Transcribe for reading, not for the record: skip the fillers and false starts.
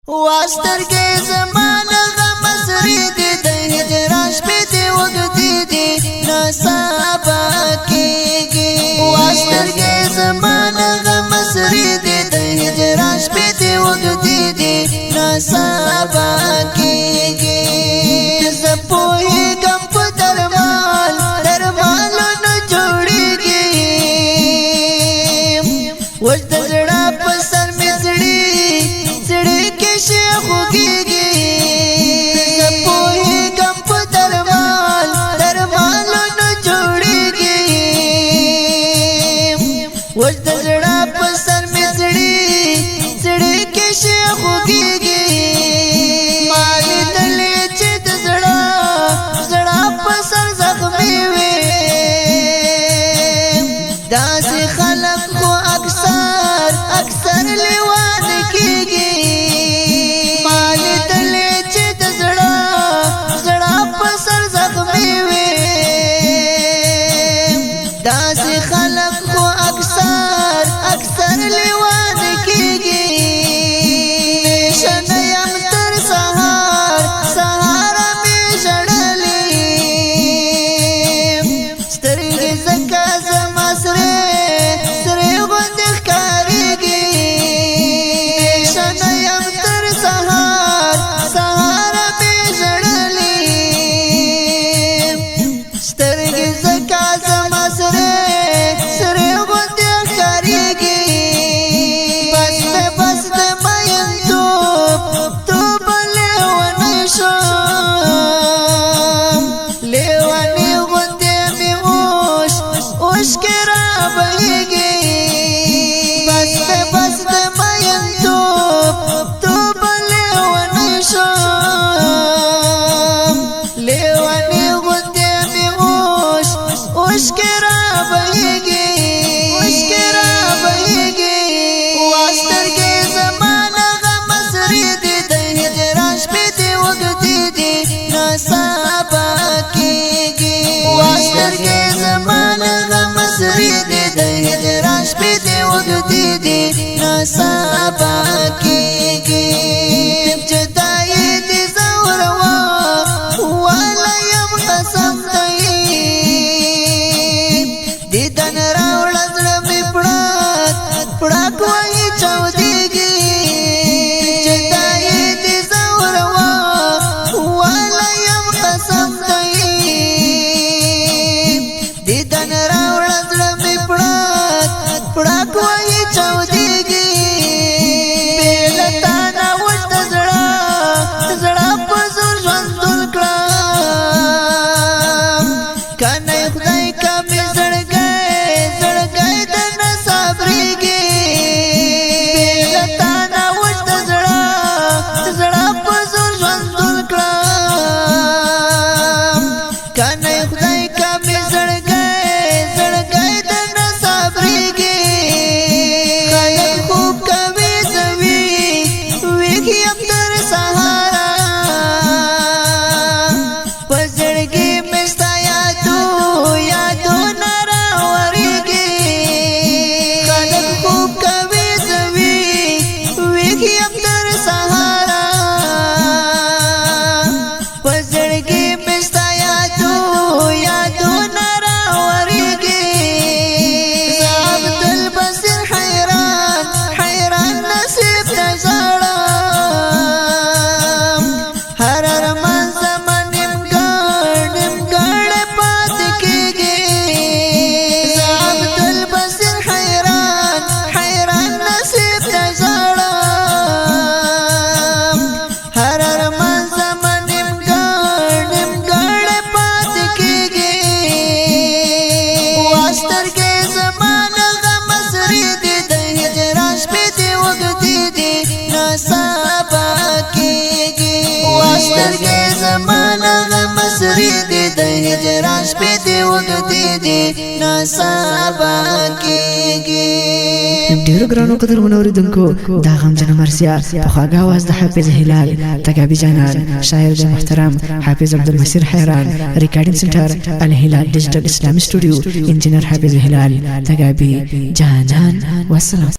واستر کې زمانه غم سری دي د هجران شپې دي وګدي دي نصابا کېږي واستر کې زمانه غم سری دي د هجران شپې دي وګدي دي نصابا کېږي زه پوهېږم په درمالو نه جوړېږي اوس د زړه په سر مې زړې خوږېږي زه پوهېږم په درمالو نه جوړېږي اوس د زړه په سر مې زړې کښې خوږېږي ما لیدلې چې د زړه په سر زخمي وي داسې خلک خو اکثر لیوانې کېږي داسې خلک خو اکثر لیوانې کېږي شنه یم تر سهاره مې ژړلې سترګې ځکه زما سرې غوندې ښکارېږي شنه یم تر سهاره مې ژړلې سترګې ځکه زما سرې غوندې ښکارېږي بس د مینتوب لیونی شوم لیونی غوندې مې اوښکې رابهېږي بس د مینتوب لیونی شوم لیونی غوندې مې اوښکې رابهېږي واستر کې زمانه غم سری دي د هجران شپې دي وګدي دي نصابا کېږي واستر کې زمانه غم سری دي د هجران شپې دي وګدي دي نصابا کېږي جدایي دي زوروا والا یم قسم دی دیدن راوړه زړه مې پړک وایي چاودېږي جدایي دي زوروا والا یم قسم دی دیدن راوړه زړه مې پړک وایي چاودېږي بې له تا نه اوس د زړه په زور ژوندون کړم کنه خدای کا مې زړګی درنه صبرېږي بې له تا نه اوس د زړه په زور ژوندون کړم کنه خدای کا مې زړګی درنه صبرېږي خلک خوب کوي زه ویښ یم تر سهاره په زړګي مې ستا یادونه راورېږي خلک خوب کوي زه ویښ یم تر سهاره په زړګي مې ستا یادونه راورېږي زه عبدالبصیر حیران نصیب ته ژاړم هر ارمان زما نیمګړی پاتې کېږي زه عبدالبصیر حیران نصیب ته ژاړم هر ارمان زما نیمګړی پاتې کېږي واستر کې زمانه غم سری دي د هجران شپې دي وګدي دي نصابا کېږي واستر کې زمانه غم سری دي د هجران شپې دي وګدي دي نصابا کېږي ډیرو ګرانو قدرمنو اوریدونکو دا غمجنه مرثیه په خواږه اواز د حافظ هلال تګابي جانان شاعر د محترم حافظ عبدالبصیر حیران ریکارډینګ سنټر الهلال ډیجیټل اسلامي سټوډیو انجینر حافظ هلال تګابي جانان والسلام